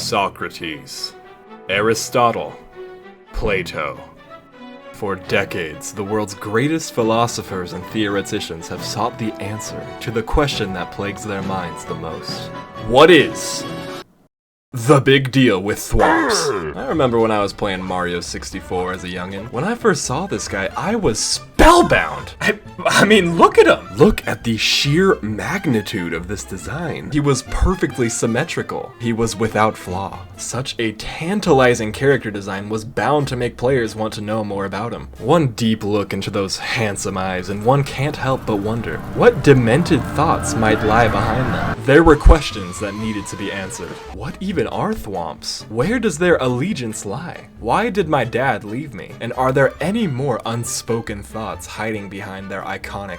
Socrates, Aristotle, Plato. For decades, the world's greatest philosophers and theoreticians have sought the answer to the question that plagues their minds the most. What is the big deal with Thwomps? I remember when I was playing Mario 64 as a youngin'. When I first saw this guy, I was spellbound. I mean, look at him! Look at the sheer magnitude of this design. He was perfectly symmetrical. He was without flaw. Such a tantalizing character design was bound to make players want to know more about him. One deep look into those handsome eyes, and one can't help but wonder, what demented thoughts might lie behind them? There were questions that needed to be answered. What even are Thwomps? Where does their allegiance lie? Why did my dad leave me? And are there any more unspoken thoughts hiding behind their iconic?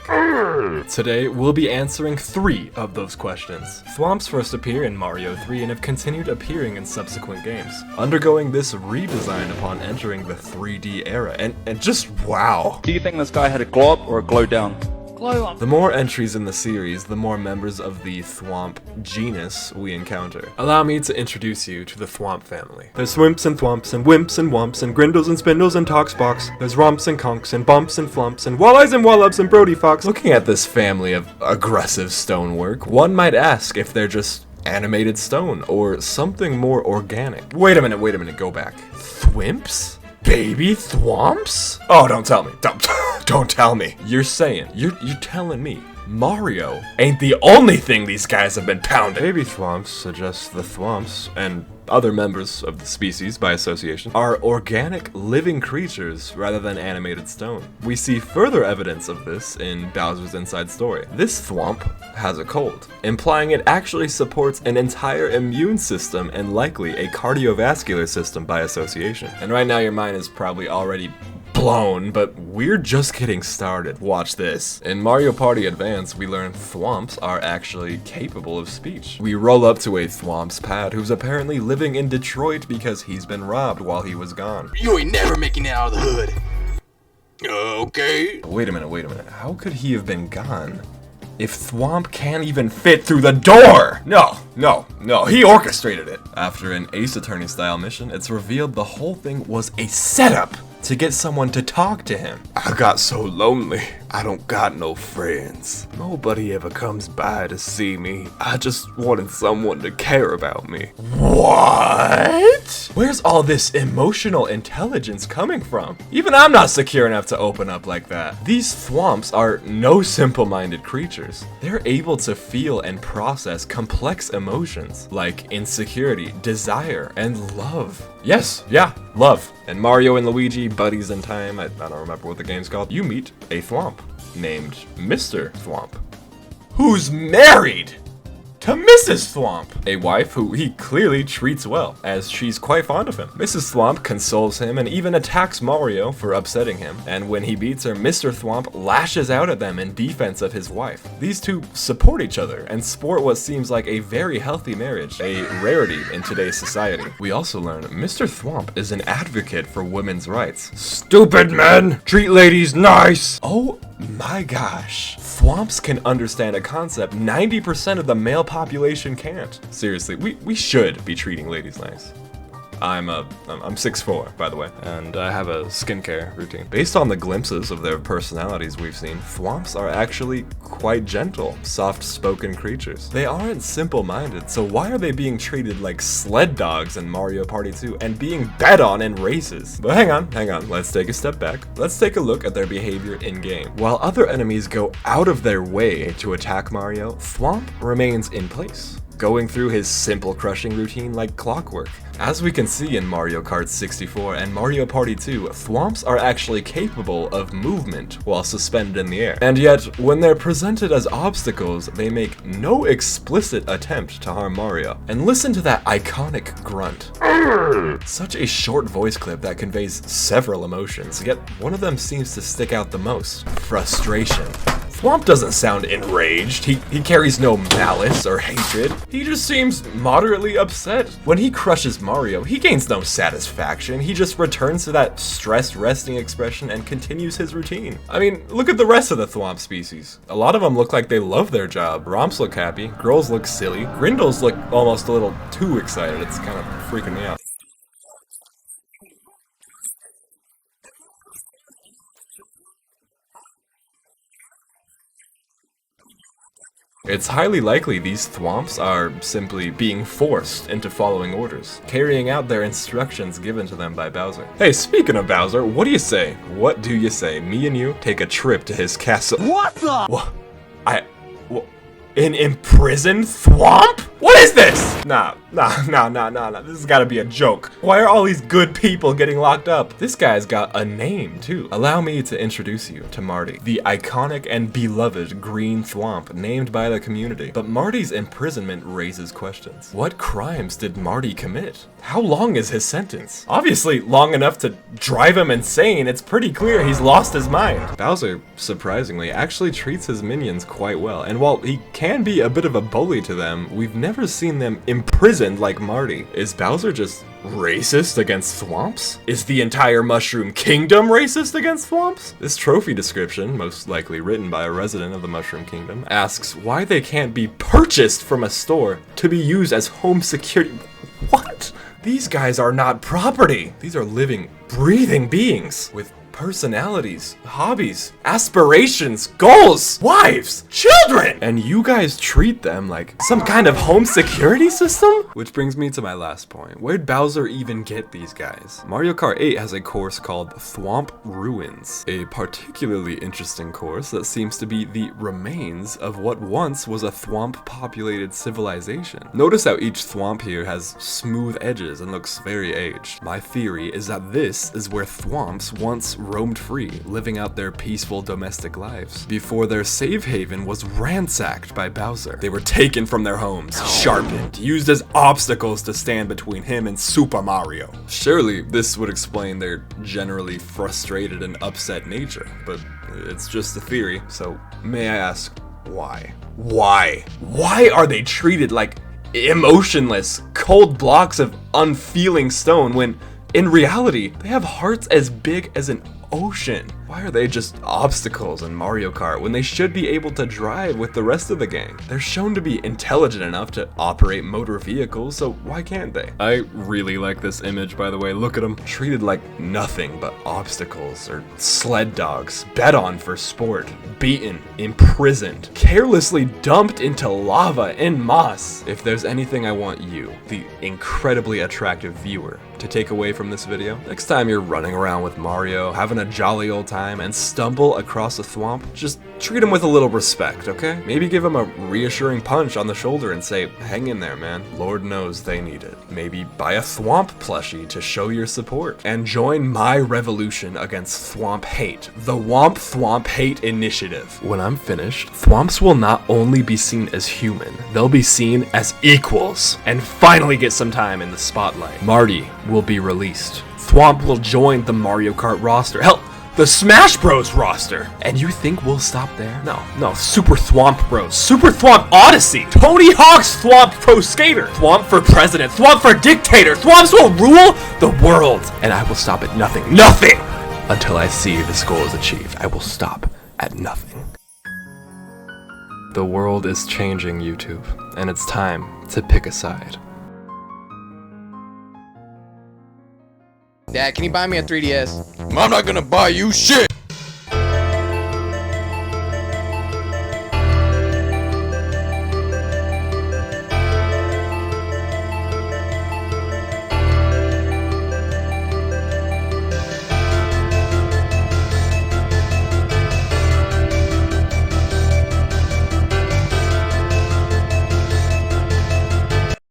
Today, we'll be answering 3 of those questions. Thwomps first appear in Mario 3 and have continued appearing in subsequent games, undergoing this redesign upon entering the 3D era, and just wow. Do you think this guy had a glow up or a glow down? The more entries in the series, the more members of the Thwomp genus we encounter. Allow me to introduce you to the Thwomp family. There's Thwimps and Thwomps and Wimps and Wumps and Grindles and Spindles and Toxbox. There's Romps and Conks and Bumps and Flumps and Walleyes and Wallops and Brody Fox. Looking at this family of aggressive stonework, one might ask if they're just animated stone or something more organic. Wait a minute, go back. Thwimps? Baby Thwomps? Oh, don't tell me. Don't tell me. You're telling me Mario ain't the only thing these guys have been pounding. Baby Thwomps suggests the Thwomps, and other members of the species by association, are organic living creatures rather than animated stone. We see further evidence of this in Bowser's Inside Story. This Thwomp has a cold, implying it actually supports an entire immune system and likely a cardiovascular system by association. And right now your mind is probably already blown, but we're just getting started. Watch this. In Mario Party Advance, we learn Thwomps are actually capable of speech. We roll up to a Thwomps pad who's apparently living in Detroit because he's been robbed while he was gone. You ain't never making it out of the hood. Okay. Wait a minute. How could he have been gone if Thwomp can't even fit through the door? No, he orchestrated it. After an Ace Attorney style mission, it's revealed the whole thing was a setup to get someone to talk to him. I got so lonely. I don't got no friends. Nobody ever comes by to see me. I just wanted someone to care about me. What? Where's all this emotional intelligence coming from? Even I'm not secure enough to open up like that. These Thwomps are no simple-minded creatures. They're able to feel and process complex emotions like insecurity, desire, and love. Yes, yeah, love. And Mario and Luigi, buddies in time, I don't remember what the game's called, you meet a Thwomp named Mr. Thwomp, who's married to Mrs. Thwomp, a wife who he clearly treats well, as she's quite fond of him. Mrs. Thwomp consoles him and even attacks Mario for upsetting him, and when he beats her, Mr. Thwomp lashes out at them in defense of his wife. These two support each other and sport what seems like a very healthy marriage, a rarity in today's society. We also learn Mr. Thwomp is an advocate for women's rights. Stupid men! Treat ladies nice! Oh my gosh. Thwomps can understand a concept 90% of the male population can't. Seriously, we should be treating ladies nice. I'm 6'4", by the way, and I have a skincare routine. Based on the glimpses of their personalities we've seen, Thwomps are actually quite gentle, soft-spoken creatures. They aren't simple-minded, so why are they being treated like sled dogs in Mario Party 2 and being bet on in races? But hang on, let's take a step back. Let's take a look at their behavior in-game. While other enemies go out of their way to attack Mario, Thwomp remains in place, going through his simple crushing routine like clockwork. As we can see in Mario Kart 64 and Mario Party 2, Thwomps are actually capable of movement while suspended in the air. And yet, when they're presented as obstacles, they make no explicit attempt to harm Mario. And listen to that iconic grunt. Such a short voice clip that conveys several emotions, yet one of them seems to stick out the most: frustration. Thwomp doesn't sound enraged. He carries no malice or hatred. He just seems moderately upset. When he crushes Mario, he gains no satisfaction. He just returns to that stressed resting expression and continues his routine. I mean, look at the rest of the Thwomp species. A lot of them look like they love their job. Romps look happy. Girls look silly. Grindles look almost a little too excited. It's kind of freaking me out. It's highly likely these Thwomps are simply being forced into following orders, carrying out their instructions given to them by Bowser. Hey, speaking of Bowser, what do you say? What do you say? Me and you take a trip to his castle. What the? What? An imprisoned Thwomp? What is this? Nah. This has gotta be a joke. Why are all these good people getting locked up? This guy's got a name, too. Allow me to introduce you to Marty, the iconic and beloved green Thwomp named by the community. But Marty's imprisonment raises questions. What crimes did Marty commit? How long is his sentence? Obviously, long enough to drive him insane. It's pretty clear he's lost his mind. Bowser, surprisingly, actually treats his minions quite well. And while he can be a bit of a bully to them, we've never seen them imprisoned like Marty. Is Bowser just racist against Thwomps? Is the entire Mushroom Kingdom racist against Thwomps? This trophy description, most likely written by a resident of the Mushroom Kingdom, asks why they can't be purchased from a store to be used as home security. What? These guys are not property. These are living, breathing beings with personalities, hobbies, aspirations, goals, wives, children! And you guys treat them like some kind of home security system? Which brings me to my last point. Where'd Bowser even get these guys? Mario Kart 8 has a course called Thwomp Ruins, a particularly interesting course that seems to be the remains of what once was a Thwomp-populated civilization. Notice how each Thwomp here has smooth edges and looks very aged. My theory is that this is where Thwomps once roamed free, living out their peaceful domestic lives, before their safe haven was ransacked by Bowser. They were taken from their homes, sharpened, used as obstacles to stand between him and Super Mario. Surely this would explain their generally frustrated and upset nature, but it's just a theory, so may I ask, why? Why? Why are they treated like emotionless, cold blocks of unfeeling stone when in reality, they have hearts as big as an ocean? Why are they just obstacles in Mario Kart when they should be able to drive with the rest of the gang? They're shown to be intelligent enough to operate motor vehicles, so why can't they? I really like this image, by the way. Look at them. Treated like nothing but obstacles or sled dogs. Bet on for sport. Beaten. Imprisoned. Carelessly dumped into lava en masse. If there's anything I want you, the incredibly attractive viewer, to take away from this video, next time you're running around with Mario, having a jolly old time, and stumble across a Thwomp, just treat him with a little respect, okay? Maybe give him a reassuring punch on the shoulder and say, hang in there, man. Lord knows they need it. Maybe buy a Thwomp plushie to show your support. And join my revolution against Thwomp hate, the Thwomp Hate Initiative. When I'm finished, Thwomps will not only be seen as human, they'll be seen as equals, and finally get some time in the spotlight. Marty will be released. Thwomp will join the Mario Kart roster. Hell, the Smash Bros roster. And you think we'll stop there? No. Super Thwomp Bros. Super Thwomp Odyssey. Tony Hawk's Thwomp Pro Skater. Thwomp for President. Thwomp for Dictator. Thwomps will rule the world. And I will stop at nothing. Nothing! Until I see this goal is achieved. I will stop at nothing. The world is changing, YouTube. And it's time to pick a side. Dad, can you buy me a 3DS? I'm not gonna buy you shit!